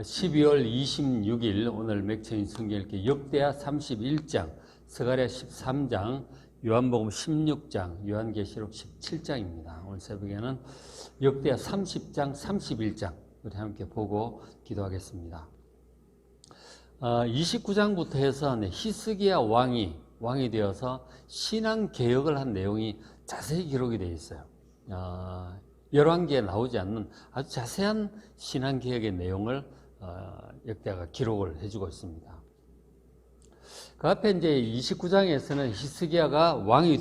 12월 26일 오늘 맥체인 성경 읽기 역대하 31장, 스가랴 13장, 요한복음 16장, 요한계시록 17장입니다. 오늘 새벽에는 역대하 30장, 31장 우리 함께 보고 기도하겠습니다. 29장부터 해서 히스기야 왕이 되어서 신앙 개혁을 한 내용이 자세히 기록이 되어 있어요. 열왕기에 나오지 않는 아주 자세한 신앙 개혁의 내용을 역대가 기록을 해주고 있습니다. 그 앞에 이제 29장에서는 히스기야가 왕이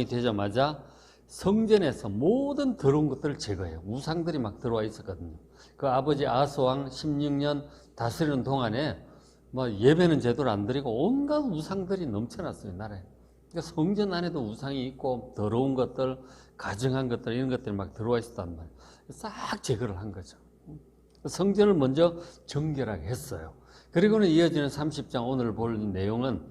되자마자 성전에서 모든 더러운 것들을 제거해요. 우상들이 막 들어와 있었거든요. 그 아버지 아하스왕 16년 다스리는 동안에 예배는 제대로 안 드리고 온갖 우상들이 넘쳐났어요, 나라에. 그러니까 성전 안에도 우상이 있고 더러운 것들, 가증한 것들, 이런 것들이 막 들어와 있었단 말이에요. 싹 제거를 한 거죠. 성전을 먼저 정결하게 했어요. 그리고는 이어지는 30장 오늘 볼 내용은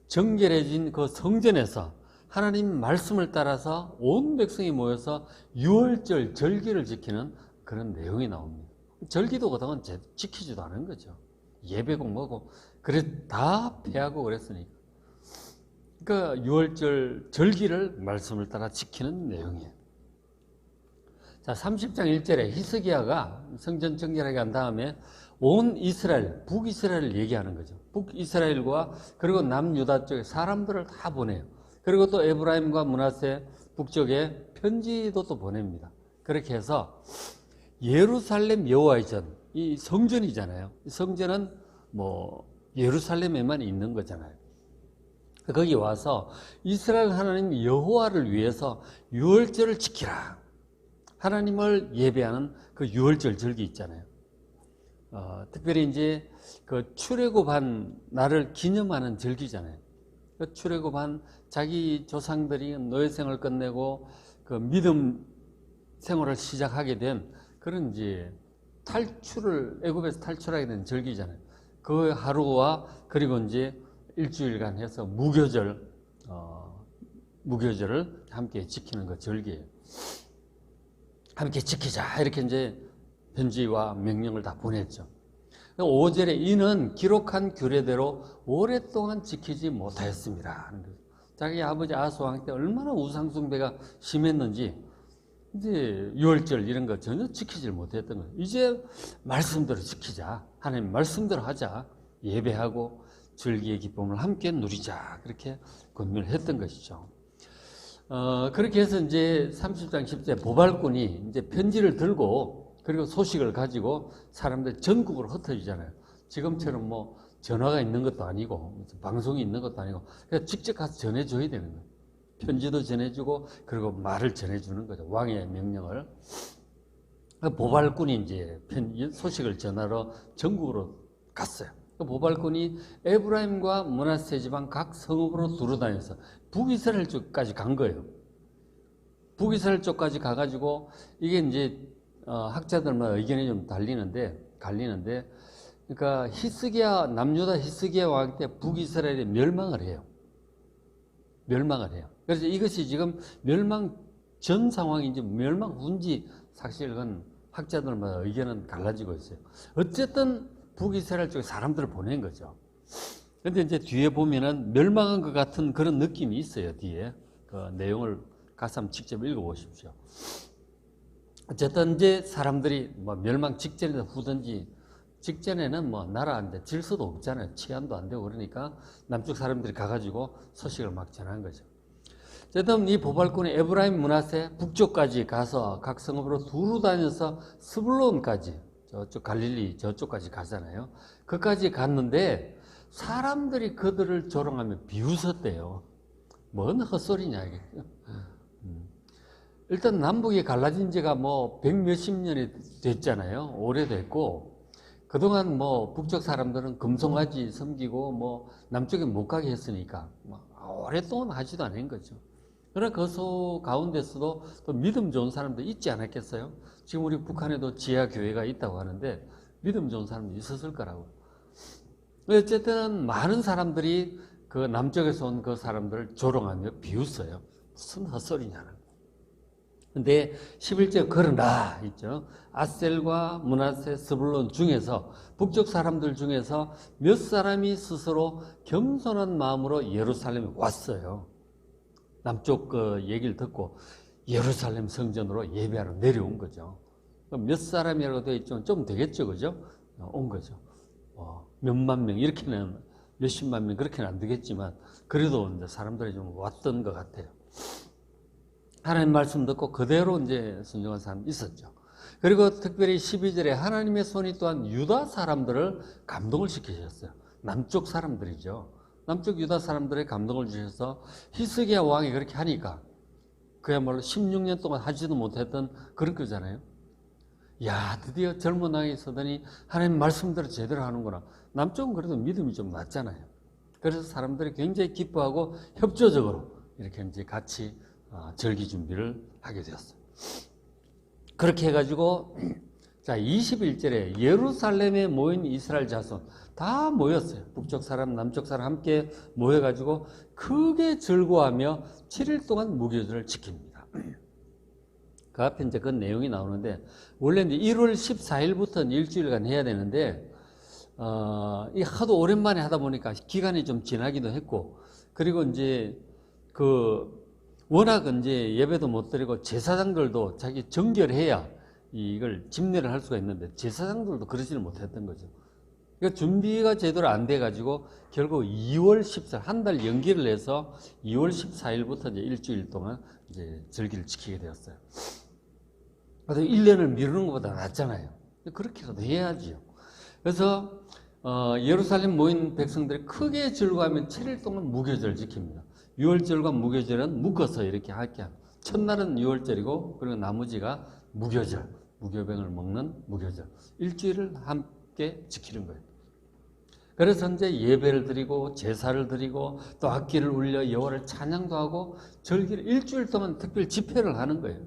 정결해진 그 성전에서 하나님 말씀을 따라서 온 백성이 모여서 유월절 절기를 지키는 그런 내용이 나옵니다. 절기도 그동안 지키지도 않은 거죠. 예배고 뭐고 그래 다 폐하고 그랬으니까. 그러니까 유월절 절기를 말씀을 따라 지키는 내용이에요. 자, 30장 1절에 히스기야가 성전 정결하게 한 다음에 온 이스라엘, 북이스라엘을 얘기하는 거죠. 북이스라엘과 그리고 남유다 쪽에 사람들을 다 보내요. 그리고 또 에브라임과 므낫세 북쪽에 편지도 또 보냅니다. 그렇게 해서 예루살렘 여호와의 전, 이 성전이잖아요. 성전은 예루살렘에만 있는 거잖아요. 거기 와서 이스라엘 하나님 여호와를 위해서 유월절을 지키라. 하나님을 예배하는 그 유월절 절기 있잖아요. 특별히 이제 그 출애굽한 날을 기념하는 절기잖아요. 그 출애굽한 자기 조상들이 노예생을 끝내고 그 믿음 생활을 시작하게 된 그런 이제 애굽에서 탈출하게 된 절기잖아요. 그 하루와 그리고 이제 일주일간 해서 무교절을 함께 지키는 그 절기예요. 함께 지키자 이렇게 이제 편지와 명령을 다 보냈죠. 5절에 이는 기록한 규례대로 오랫동안 지키지 못하였습니다. 자기 아버지 아하스 왕 때 얼마나 우상숭배가 심했는지 이제 유월절 이런 거 전혀 지키지 못했던 거예요. 이제 말씀대로 지키자. 하나님 말씀대로 하자. 예배하고 절기의 기쁨을 함께 누리자. 그렇게 권면을 했던 것이죠. 그렇게 해서 이제 30장 10절 보발꾼이 이제 편지를 들고 그리고 소식을 가지고 사람들 전국으로 흩어지잖아요. 지금처럼 전화가 있는 것도 아니고 방송이 있는 것도 아니고 그냥 직접 가서 전해줘야 되는 거예요. 편지도 전해주고 그리고 말을 전해주는 거죠. 왕의 명령을. 보발꾼이 이제 소식을 전하러 전국으로 갔어요. 보발꾼이 에브라임과 므낫세 지방 각 성읍으로 두루다녀서 북이스라엘 쪽까지 간 거예요. 북이스라엘 쪽까지 가가지고 이게 이제 학자들마다 의견이 좀 갈리는데 그러니까 남유다 히스기야 왕 때 북이스라엘이 멸망을 해요. 그래서 이것이 지금 멸망 전 상황인지 멸망 후인지 사실 그건 학자들마다 의견은 갈라지고 있어요. 어쨌든 북이스라엘 쪽에 사람들을 보낸 거죠. 근데 이제 뒤에 보면은 멸망한 것 같은 그런 느낌이 있어요. 뒤에 그 내용을 가서 한번 직접 읽어보십시오. 어쨌든 이제 사람들이 멸망 직전이든 후든지 직전에는 나라 질서도 없잖아요. 치안도 안 되고 그러니까 남쪽 사람들이 가가지고 소식을 막 전한 거죠. 어쨌든 이 보발꾼이 에브라임 므낫세 북쪽까지 가서 각 성읍으로 두루 다녀서 스불론까지 저쪽 갈릴리 저쪽까지 가잖아요. 그까지 갔는데 사람들이 그들을 조롱하며 비웃었대요. 뭔 헛소리냐 이게. 일단 남북이 갈라진 지가 백몇십 년이 됐잖아요. 오래됐고 그동안 북쪽 사람들은 금송아지 섬기고 남쪽에 못 가게 했으니까 오랫동안 하지도 않은 거죠. 그러나 그 가운데서도 또 믿음 좋은 사람도 있지 않았겠어요? 지금 우리 북한에도 지하 교회가 있다고 하는데 믿음 좋은 사람도 있었을 거라고. 어쨌든 많은 사람들이 그 남쪽에서 온 그 사람들을 조롱하며 비웃어요. 무슨 헛소리냐는. 근데 11절 그러나 있죠. 아셀과 므낫세, 스불론 중에서 북쪽 사람들 중에서 몇 사람이 스스로 겸손한 마음으로 예루살렘에 왔어요. 남쪽 그 얘기를 듣고 예루살렘 성전으로 예배하러 내려온 거죠. 몇 사람이라고 되어 있지만 좀 되겠죠, 그죠? 온 거죠. 몇만 명 이렇게는 몇십만 명 그렇게는 안 되겠지만 그래도 이제 사람들이 좀 왔던 것 같아요. 하나님 말씀 듣고 그대로 이제 순종한 사람이 있었죠. 그리고 특별히 12절에 하나님의 손이 또한 유다 사람들을 감동을 시키셨어요. 남쪽 사람들이죠. 남쪽 유다 사람들의 감동을 주셔서 히스기야 왕이 그렇게 하니까 그야말로 16년 동안 하지도 못했던 그런 거잖아요. 야, 드디어 젊은 왕이 있었더니 하나님 말씀대로 제대로 하는구나. 남쪽은 그래도 믿음이 좀 낮잖아요. 그래서 사람들이 굉장히 기뻐하고 협조적으로 이렇게 이제 같이 절기 준비를 하게 되었어요. 그렇게 해가지고 자 21절에 예루살렘에 모인 이스라엘 자손 다 모였어요. 북쪽 사람 남쪽 사람 함께 모여가지고 크게 즐거워하며 7일 동안 무교절을 지킵니다. 그 앞에 이제 그 내용이 나오는데 원래 이제 1월 14일부터는 일주일간 해야 되는데 이 하도 오랜만에 하다 보니까 기간이 좀 지나기도 했고 그리고 이제 워낙 이제 예배도 못 드리고 제사장들도 자기 정결해야 이걸 집례를 할 수가 있는데 제사장들도 그러지는 못했던 거죠. 그러니까 준비가 제대로 안 돼가지고 결국 2월 14일 한 달 연기를 해서 2월 14일부터 이제 일주일 동안 이제 절기를 지키게 되었어요. 그래서 1년을 미루는 것보다 낫잖아요. 그렇게라도 해야지요. 그래서 예루살렘 모인 백성들이 크게 즐거워하면 7일 동안 무교절을 지킵니다. 6월절과 무교절은 묶어서 이렇게 할게 합니다. 첫날은 6월절이고 그리고 나머지가 무교절, 무교병을 먹는 무교절. 일주일을 함께 지키는 거예요. 그래서 이제 예배를 드리고 제사를 드리고 또 악기를 울려 여호와를 찬양도 하고 절기를 일주일 동안 특별 집회를 하는 거예요.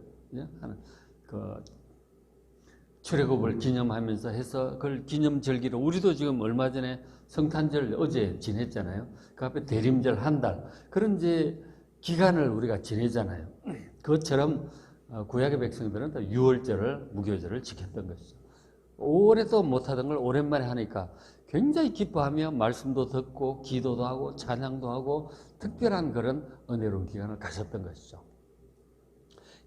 출애굽을 기념하면서 해서 그걸 기념 절기를 우리도 지금 얼마 전에 성탄절 어제 지냈잖아요. 그 앞에 대림절 한 달 그런 이제 기간을 우리가 지내잖아요. 그것처럼 구약의 백성들은 또 6월절을 무교절을 지켰던 것이죠. 오래 또 못하던 걸 오랜만에 하니까 굉장히 기뻐하며 말씀도 듣고 기도도 하고 찬양도 하고 특별한 그런 은혜로운 기간을 가졌던 것이죠.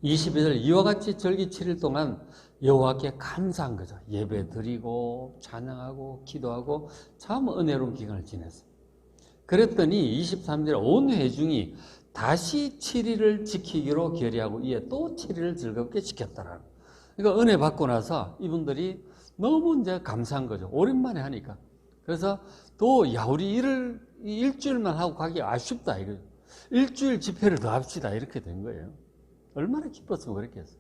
22절 이와 같이 절기 7일 동안 여호와께 감사한 거죠. 예배 드리고 찬양하고 기도하고 참 은혜로운 기간을 지냈어요. 그랬더니 23절 온 회중이 다시 7일을 지키기로 결의하고 이에 또 7일을 즐겁게 지켰다라는. 그러니까 은혜 받고 나서 이분들이 너무 이제 감사한 거죠. 오랜만에 하니까. 그래서 또 우리 일주일만 하고 가기 아쉽다 이거죠. 일주일 집회를 더 합시다 이렇게 된 거예요. 얼마나 기뻤으면 그랬겠어요.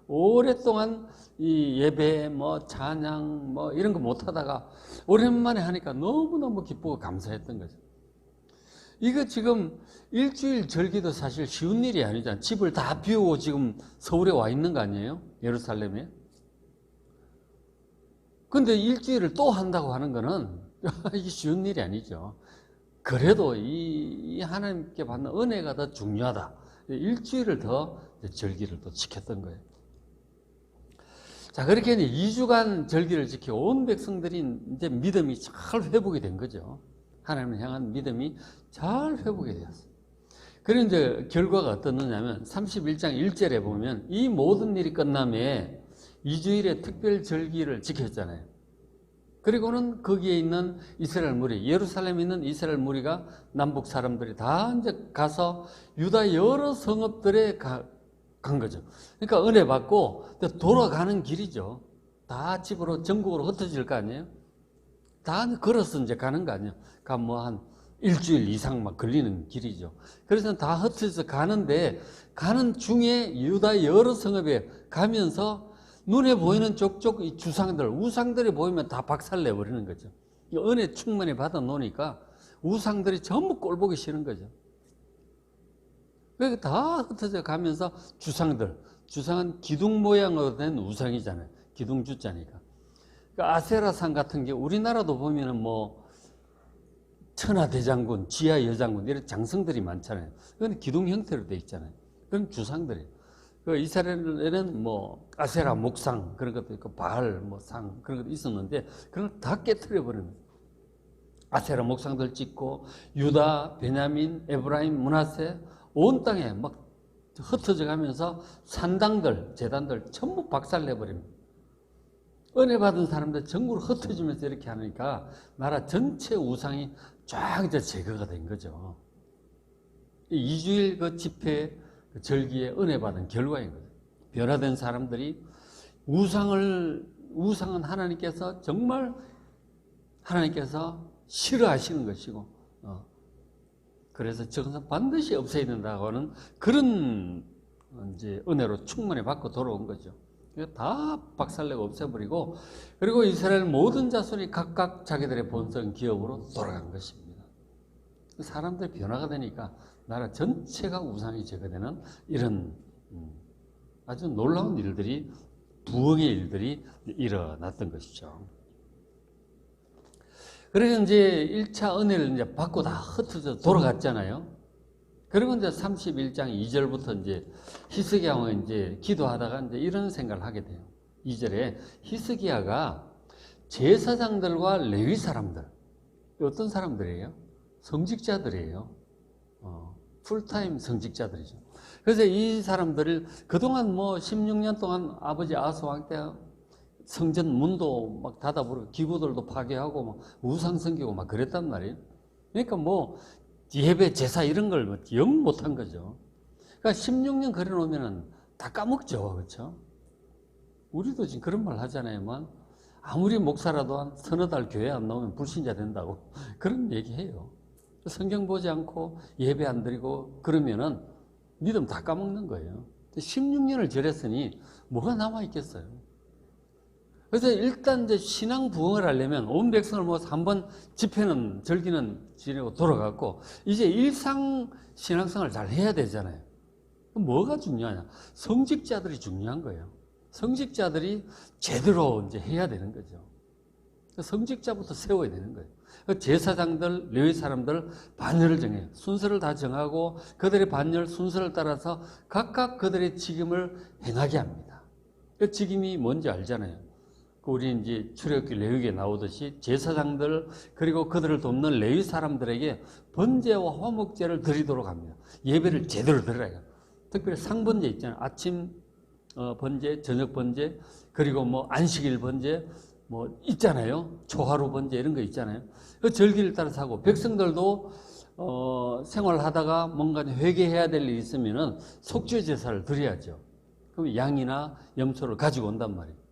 오랫동안 이 예배, 찬양, 이런 거 못 하다가 오랜만에 하니까 너무너무 기쁘고 감사했던 거죠. 이거 지금 일주일 절기도 사실 쉬운 일이 아니잖아요. 집을 다 비우고 지금 서울에 와 있는 거 아니에요? 예루살렘에. 근데 일주일을 또 한다고 하는 거는 이게 쉬운 일이 아니죠. 그래도 이 하나님께 받는 은혜가 더 중요하다. 일주일을 더 절기를 또 지켰던 거예요. 자, 그렇게 이제 2주간 절기를 지켜 온 백성들이 이제 믿음이 잘 회복이 된 거죠. 하나님을 향한 믿음이 잘 회복이 되었어요. 그리고 이제 결과가 어떻느냐면 31장 1절에 보면 이 모든 일이 끝남에 2주일의 특별 절기를 지켰잖아요. 그리고는 거기에 있는 이스라엘 무리, 예루살렘에 있는 이스라엘 무리가 남북 사람들이 다 이제 가서 유다 여러 성읍들에 간 거죠. 그러니까 은혜 받고 돌아가는 길이죠. 다 집으로 전국으로 흩어질 거 아니에요? 다 걸어서 이제 가는 거 아니에요? 그러니까 한 일주일 이상 막 걸리는 길이죠. 그래서 다 흩어져서 가는데 가는 중에 유다 여러 성읍에 가면서 눈에 보이는 족족 이 주상들, 우상들이 보이면 다 박살내 버리는 거죠. 은혜 충만히 받아 놓으니까 우상들이 전부 꼴보기 싫은 거죠. 그러니까 다 흩어져 가면서 주상은 기둥 모양으로 된 우상이잖아요. 기둥주자니까. 그러니까 아세라상 같은 게 우리나라도 보면은 천하대장군, 지하여장군 이런 장성들이 많잖아요. 그건 기둥 형태로 돼 있잖아요. 그건 주상들이에요. 그 이스라엘에는 뭐 아세라 목상 그런 것도 있고 바알 뭐 상 그런 것도 있었는데 그런 걸 다 깨뜨려 버리는 거예요. 아세라 목상들 짓고 유다, 베냐민, 에브라임, 므낫세 온 땅에 막 흩어져 가면서 산당들, 제단들 전부 박살내 버립니다. 은혜 받은 사람들 전부 흩어지면서 이렇게 하니까 나라 전체 우상이 쫙 이제 제거가 된 거죠. 2주일 그 집회 그 절기에 은혜 받은 결과인 거죠. 변화된 사람들이 우상은 하나님께서 정말 하나님께서 싫어하시는 것이고, 그래서 저것은 반드시 없애야 된다고 하는 그런 이제 은혜로 충만히 받고 돌아온 거죠. 다 박살내고 없애버리고, 그리고 이스라엘 모든 자손이 각각 자기들의 본성 기업으로 돌아간 것입니다. 사람들이 변화가 되니까 나라 전체가 우상이 제거되는 이런 아주 놀라운 일들이, 부흥의 일들이 일어났던 것이죠. 그래서 이제 1차 은혜를 이제 받고 다 흩어져 돌아갔잖아요. 그리고 이제 31장 2절부터 이제 히스기야 왕이 이제 기도하다가 이제 이런 생각을 하게 돼요. 2절에 히스기야가 제사장들과 레위 사람들, 어떤 사람들이에요? 성직자들이에요. 풀타임 성직자들이죠. 그래서 이 사람들을 그동안 뭐 16년 동안 아버지 아스 왕 때 성전 문도 막 닫아버리고 기구들도 파괴하고 막 우상 섬기고 막 그랬단 말이에요. 그러니까 뭐 예배 제사 이런 걸 영 못한 거죠. 그러니까 16년 그래 놓으면은 다 까먹죠. 그렇죠? 우리도 지금 그런 말 하잖아요. 아무리 목사라도 한 서너 달 교회 안 나오면 불신자 된다고 그런 얘기해요. 성경 보지 않고 예배 안 드리고 그러면은 믿음 다 까먹는 거예요. 16년을 절했으니 뭐가 남아있겠어요. 그래서 일단 이제 신앙 부흥을 하려면 온 백성을 모아서 한번 집회는, 절기는 지내고 돌아갔고, 이제 일상 신앙생활을 잘 해야 되잖아요. 뭐가 중요하냐? 성직자들이 중요한 거예요. 성직자들이 제대로 이제 해야 되는 거죠. 성직자부터 세워야 되는 거예요. 제사장들, 레위 사람들 반열을 정해요. 순서를 다 정하고 그들의 반열 순서를 따라서 각각 그들의 직임을 행하게 합니다. 그 직임이 뭔지 알잖아요. 우리 이제 출애굽기 레위기에 나오듯이 제사장들 그리고 그들을 돕는 레위 사람들에게 번제와 화목제를 드리도록 합니다. 예배를 제대로 드려야 해요. 특별히 상번제 있잖아요. 아침 번제, 저녁 번제, 그리고 뭐 안식일 번제 뭐 있잖아요. 초하루 번제 이런 거 있잖아요. 그 절기를 따라서 하고 백성들도 생활하다가 뭔가 회개해야 될 일이 있으면은 속죄 제사를 드려야죠. 그럼 양이나 염소를 가지고 온단 말이에요.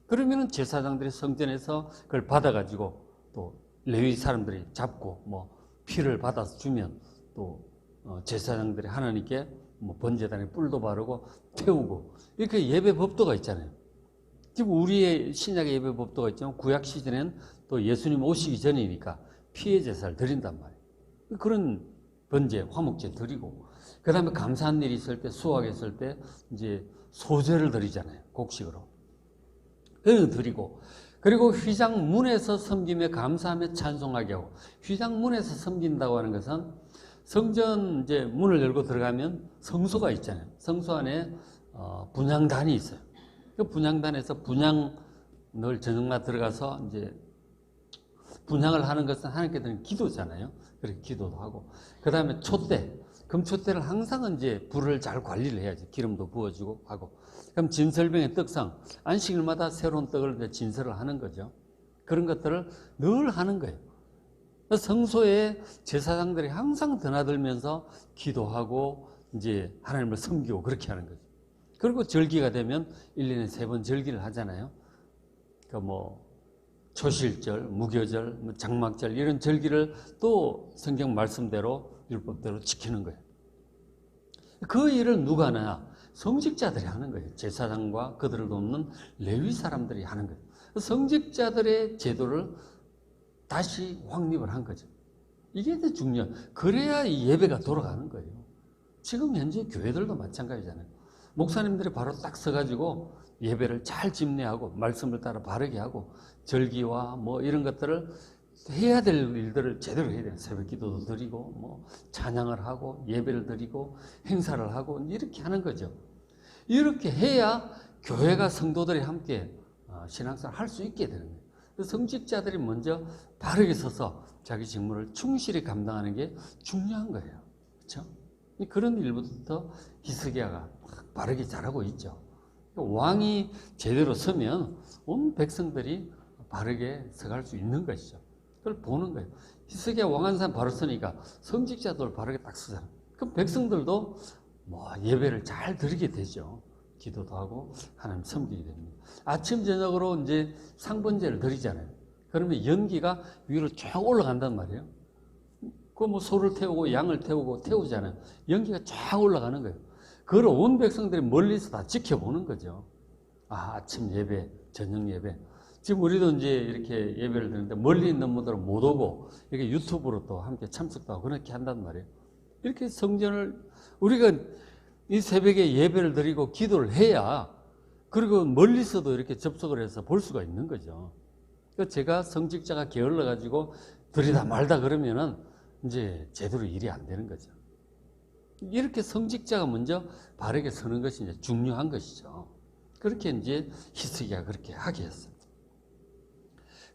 그러면은 제사장들이 성전에서 그걸 받아가지고 또 레위 사람들이 잡고 뭐 피를 받아서 주면 또 제사장들이 하나님께 뭐 번제단에 뿔도 바르고 태우고 이렇게 예배 법도가 있잖아요. 지금 우리의 신약의 예배 법도가 있지만 구약 시즌에는 또 예수님 오시기 전이니까 피의 제사를 드린단 말이에요. 그런 번제, 화목제 드리고 그 다음에 감사한 일이 있을 때, 수확 있을 때 이제 소제를 드리잖아요. 곡식으로. 그걸 드리고, 그리고 휘장 문에서 섬김에 감사하며 찬송하게 하고, 휘장 문에서 섬긴다고 하는 것은 성전 이제 문을 열고 들어가면 성소가 있잖아요. 성소 안에 분향단이 있어요. 그 분향단에서 분향을 저녁마다 들어가서 이제 분향을 하는 것은 하나님께 드리는 기도잖아요. 그렇게 기도도 하고, 그 다음에 촛대, 금촛대를 항상 이제 불을 잘 관리를 해야지. 기름도 부어주고 하고. 그럼 진설병의 떡상, 안식일마다 새로운 떡을 진설을 하는 거죠. 그런 것들을 늘 하는 거예요. 성소에 제사장들이 항상 드나들면서 기도하고 이제 하나님을 섬기고 그렇게 하는 거죠. 그리고 절기가 되면 1년에 3번 절기를 하잖아요. 그러니까 뭐 초실절, 무교절, 장막절 이런 절기를 또 성경 말씀대로 율법대로 지키는 거예요. 그 일을 누가 하느냐? 성직자들이 하는 거예요. 제사장과 그들을 돕는 레위 사람들이 하는 거예요. 성직자들의 제도를 다시 확립을 한 거죠. 이게 더 중요해요. 그래야 이 예배가 돌아가는 거예요. 지금 현재 교회들도 마찬가지잖아요. 목사님들이 바로 딱 서가지고 예배를 잘 집례하고 말씀을 따라 바르게 하고 절기와 뭐 이런 것들을 해야 될 일들을 제대로 해야 돼요. 새벽 기도도 드리고 뭐 찬양을 하고 예배를 드리고 행사를 하고 이렇게 하는 거죠. 이렇게 해야 교회가 성도들이 함께 신앙생활 할 수 있게 되는 거예요. 성직자들이 먼저 바르게 서서 자기 직무를 충실히 감당하는 게 중요한 거예요. 그렇죠? 그런 일부터 히스기야가 바르게 잘하고 있죠. 왕이 제대로 서면 온 백성들이 바르게 서갈 수 있는 것이죠. 그걸 보는 거예요. 히스기야 왕한산 바로 서니까 성직자들 바르게 딱 서잖아요. 그럼 백성들도 예배를 잘 드리게 되죠. 기도도 하고 하나님 섬기게 됩니다. 아침 저녁으로 이제 상번제를 드리잖아요. 그러면 연기가 위로 쭉 올라간단 말이에요. 그 소를 태우고 양을 태우잖아요. 연기가 쫙 올라가는 거예요. 그걸 온 백성들이 멀리서 다 지켜보는 거죠. 아침 예배, 저녁 예배. 지금 우리도 이제 이렇게 예배를 드리는데 멀리 있는 분들은 못 오고 이렇게 유튜브로 또 함께 참석도 하고 그렇게 한단 말이에요. 이렇게 성전을 우리가 이 새벽에 예배를 드리고 기도를 해야 그리고 멀리서도 이렇게 접속을 해서 볼 수가 있는 거죠. 그러니까 제가 성직자가 게을러 가지고 드리다 말다 그러면은 이제 제대로 일이 안 되는 거죠. 이렇게 성직자가 먼저 바르게 서는 것이 이제 중요한 것이죠. 그렇게 이제 히스기야가 그렇게 하게 했어요.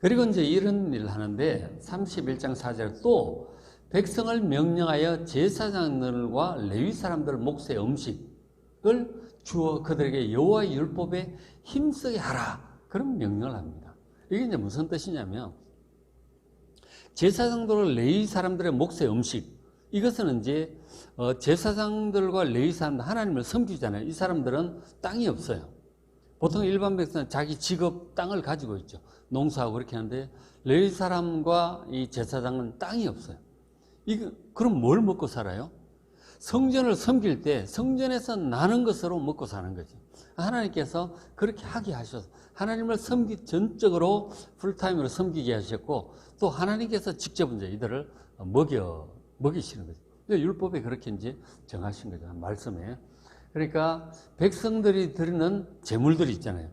그리고 이제 이런 일을 하는데 31장 4절 또 백성을 명령하여 제사장들과 레위 사람들 몫의 음식을 주어 그들에게 여호와의 율법에 힘쓰게 하라. 그런 명령을 합니다. 이게 이제 무슨 뜻이냐면 제사장들과 레위 사람들의 몫의 음식 이것은 이제 제사장들과 레위 사람들 하나님을 섬기잖아요. 이 사람들은 땅이 없어요. 보통 일반 백성은 자기 직업 땅을 가지고 있죠. 농사하고 그렇게 하는데 레위 사람과 이 제사장은 땅이 없어요. 그럼 뭘 먹고 살아요? 성전을 섬길 때 성전에서 나는 것으로 먹고 사는 거지. 하나님께서 그렇게 하게 하셔서 하나님을 전적으로 풀타임으로 섬기게 하셨고 또 하나님께서 직접 이제 이들을 먹이시는 거죠. 율법에 그렇게 이제 정하신 거죠. 말씀에. 그러니까 백성들이 드리는 제물들이 있잖아요.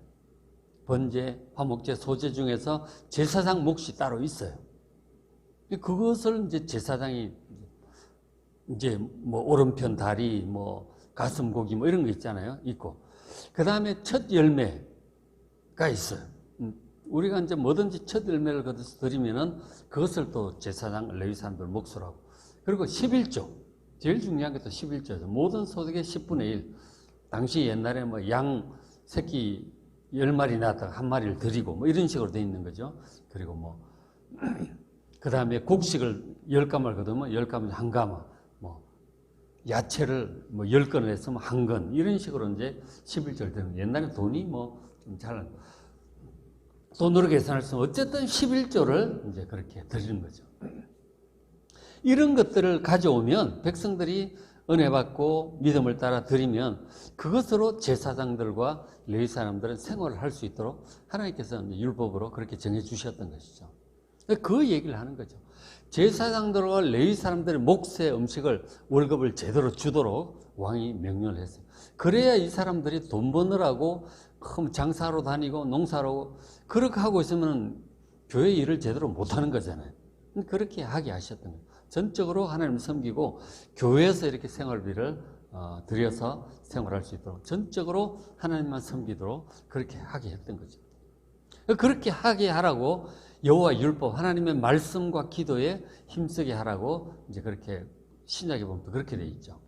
번제, 화목제, 소제 중에서 제사장 몫이 따로 있어요. 그것을 이제 제사장이 이제 오른편 다리, 가슴 고기 이런 거 있잖아요. 있고. 그 다음에 첫 열매가 있어요. 우리가 이제 뭐든지 첫 열매를 거둬서 드리면은 그것을 또 제사장, 레위 사람들 몫으로 하고. 그리고 11조. 제일 중요한 게 또 11조죠. 모든 소득의 10분의 1. 당시 옛날에 양 새끼 10마리 낳았다가 한 마리를 드리고 이런 식으로 돼 있는 거죠. 그리고 그 다음에 곡식을 10가마를 거두면 10가마 한 가마, 야채를 10건을 했으면 한 건, 이런 식으로 이제 11조를 드는 거예요. 옛날에 돈이 좀 잘, 돈으로 계산할 수 없으면 어쨌든 11조를 이제 그렇게 드리는 거죠. 이런 것들을 가져오면 백성들이 은혜 받고 믿음을 따라 드리면 그것으로 제사장들과 레위 사람들은 생활을 할 수 있도록 하나님께서 율법으로 그렇게 정해 주셨던 것이죠. 그 얘기를 하는 거죠. 제사장들과 레위 사람들의 몫의 음식을 월급을 제대로 주도록 왕이 명령을 했어요. 그래야 이 사람들이 돈 버느라고 장사하러 다니고 농사로 그렇게 하고 있으면 교회 일을 제대로 못하는 거잖아요. 그렇게 하게 하셨던 거예요. 전적으로 하나님을 섬기고 교회에서 이렇게 생활비를 들여서 생활할 수 있도록 전적으로 하나님만 섬기도록 그렇게 하게 했던 거죠. 그렇게 하게 하라고 여호와 율법, 하나님의 말씀과 기도에 힘쓰게 하라고 이제 그렇게 신약에 보면 그렇게 돼 있죠.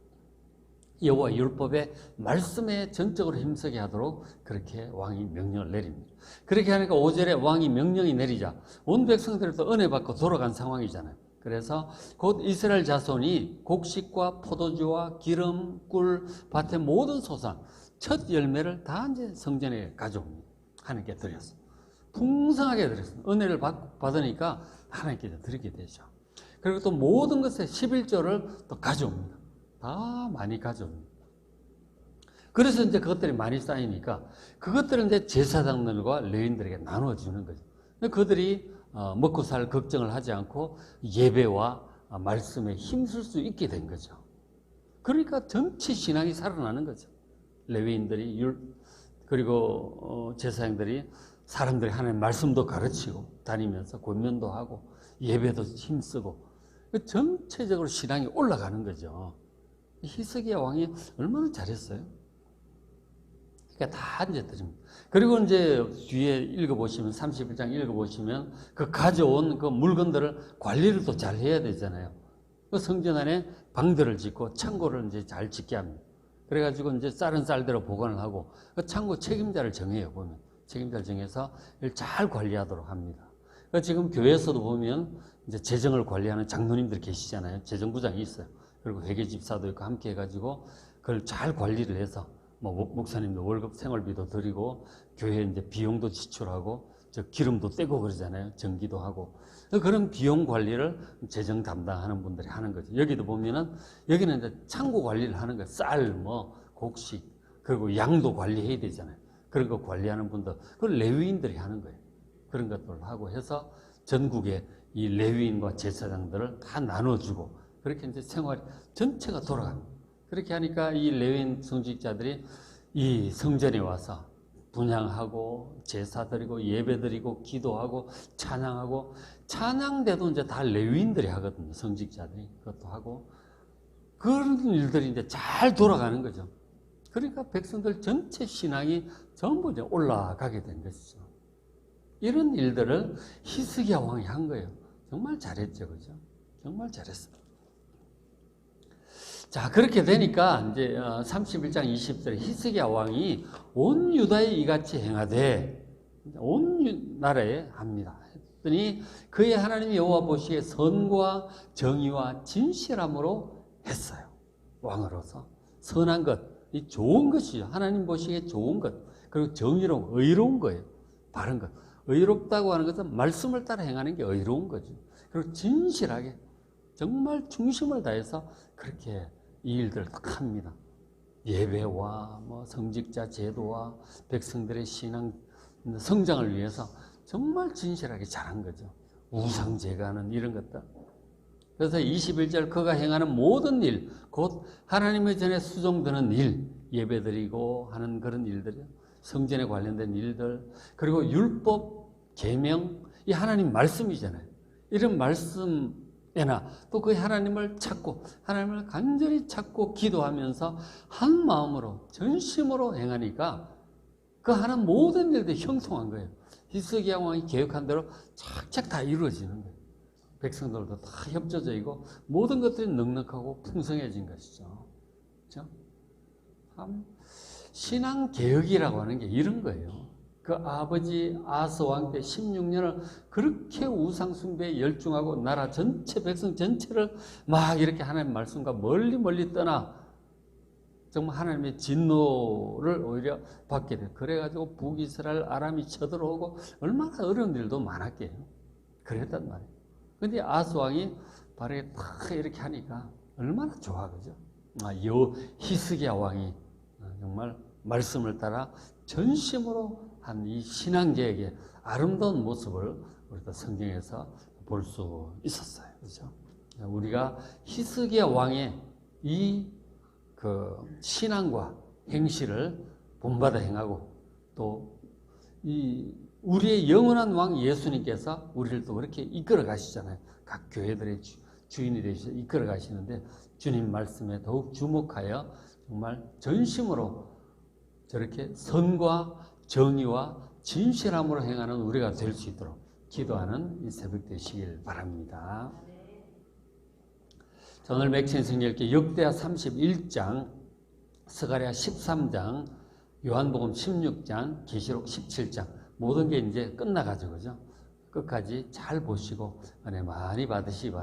여호와 율법의 말씀에 전적으로 힘쓰게 하도록 그렇게 왕이 명령을 내립니다. 그렇게 하니까 5절에 왕이 명령이 내리자 온 백성들이 또 은혜 받고 돌아간 상황이잖아요. 그래서 곧 이스라엘 자손이 곡식과 포도주와 기름, 꿀, 밭의 모든 소산, 첫 열매를 다 이제 성전에 가져옵니다. 하나님께 드렸어요. 풍성하게 드렸어요. 은혜를 받으니까 하나님께 드리게 되죠. 그리고 또 모든 것의 11조를 또 가져옵니다. 다 많이 가져옵니다. 그래서 이제 그것들이 많이 쌓이니까 그것들은 이제 제사장들과 레위인들에게 나눠주는 거죠. 그들이 먹고 살 걱정을 하지 않고 예배와 말씀에 힘쓸 수 있게 된 거죠. 그러니까 전체 신앙이 살아나는 거죠. 레위인들이 그리고 제사장들이 사람들이 하나님의 말씀도 가르치고 다니면서 권면도 하고 예배도 힘쓰고 전체적으로 신앙이 올라가는 거죠. 히스기야 왕이 얼마나 잘했어요. 그러니까 다 이제 드립니다. 그리고 이제 뒤에 읽어보시면 31장 읽어보시면 그 가져온 그 물건들을 관리를 또 잘 해야 되잖아요. 그 성전 안에 방들을 짓고 창고를 이제 잘 짓게 합니다. 그래가지고 이제 쌀은 쌀대로 보관을 하고 그 창고 책임자를 정해요. 보면 책임자를 정해서 이걸 잘 관리하도록 합니다. 지금 교회에서도 보면 이제 재정을 관리하는 장로님들 계시잖아요. 재정부장이 있어요. 그리고 회계집사도 있고 함께 해가지고 그걸 잘 관리를 해서 뭐 목사님도 월급 생활비도 드리고 교회 이제 비용도 지출하고 저 기름도 떼고 그러잖아요. 전기도 하고 그런 비용 관리를 재정 담당하는 분들이 하는 거죠. 여기도 보면은 여기는 이제 창고 관리를 하는 거예요. 쌀, 뭐 곡식 그리고 양도 관리해야 되잖아요. 그런 거 관리하는 분들 그걸 레위인들이 하는 거예요. 그런 것들을 하고 해서 전국에 이 레위인과 제사장들을 다 나눠주고 그렇게 이제 생활이 전체가 돌아갑니다. 그렇게 하니까 이 레위인 성직자들이 이 성전에 와서 분향하고 제사 드리고 예배 드리고 기도하고 찬양하고 찬양대도 이제 다 레위인들이 하거든요. 성직자들이 그것도 하고 그런 일들이 이제 잘 돌아가는 거죠. 그러니까 백성들 전체 신앙이 전부 이제 올라가게 된 것이죠. 이런 일들을 히스기야 왕이 한 거예요. 정말 잘했죠, 그죠? 정말 잘했어요. 자, 그렇게 되니까 이제 31장 20절에 히스기야 왕이 온 유다에 이같이 행하되 온 나라에 합니다. 했더니 그의 하나님 여호와 보시기에 선과 정의와 진실함으로 했어요. 왕으로서 선한 것, 이 좋은 것이죠. 하나님 보시기에 좋은 것, 그리고 정의로운, 의로운 거예요. 바른 것. 의롭다고 하는 것은 말씀을 따라 행하는 게 의로운 거죠. 그리고 진실하게 정말 중심을 다해서 그렇게 이 일들을 딱 합니다. 예배와 뭐 성직자 제도와 백성들의 신앙 성장을 위해서 정말 진실하게 잘한 거죠. 우상 제거하는 이런 것들. 그래서 21절 그가 행하는 모든 일, 곧 하나님의 전에 수종드는 일, 예배드리고 하는 그런 일들이요. 성전에 관련된 일들, 그리고 율법, 계명, 이 하나님 말씀이잖아요. 이런 말씀에나 또 그 하나님을 찾고 하나님을 간절히 찾고 기도하면서 한 마음으로 전심으로 행하니까 그 하는 모든 일들이 형통한 거예요. 히스기야 왕이 계획한 대로 착착 다 이루어지는 거예요. 백성들도 다 협조져 있고 모든 것들이 넉넉하고 풍성해진 것이죠. 그렇죠? 참 신앙 개혁이라고 하는 게 이런 거예요. 그 아버지 아스 왕 때 16년을 그렇게 우상 숭배에 열중하고 나라 전체 백성 전체를 막 이렇게 하나님의 말씀과 멀리 떠나 정말 하나님의 진노를 오히려 받게 돼요. 그래가지고 북이스라엘 아람이 쳐들어오고 얼마나 어려운 일도 많았게요. 그랬단 말이에요. 근데 아스 왕이 바르게 탁 이렇게 하니까 얼마나 좋아, 그죠? 히스기야 왕이 정말 말씀을 따라 전심으로 한 이 신앙계획의 아름다운 모습을 우리가 성경에서 볼 수 있었어요. 그죠? 우리가 히스기야 왕의 이 그 신앙과 행실을 본받아 행하고 또 이 우리의 영원한 왕 예수님께서 우리를 또 그렇게 이끌어 가시잖아요. 각 교회들의 주인이 되셔서 이끌어 가시는데 주님 말씀에 더욱 주목하여 정말 전심으로 저렇게 선과 정의와 진실함으로 행하는 우리가 될 수 있도록 기도하는 이 새벽 되시길 바랍니다. 자, 오늘 맥체인 성경 읽기 역대하 31장, 스가랴 13장, 요한복음 16장, 계시록 17장 모든 게 이제 끝나가지고 그죠? 끝까지 잘 보시고 은혜 많이 받으시기 바랍니다.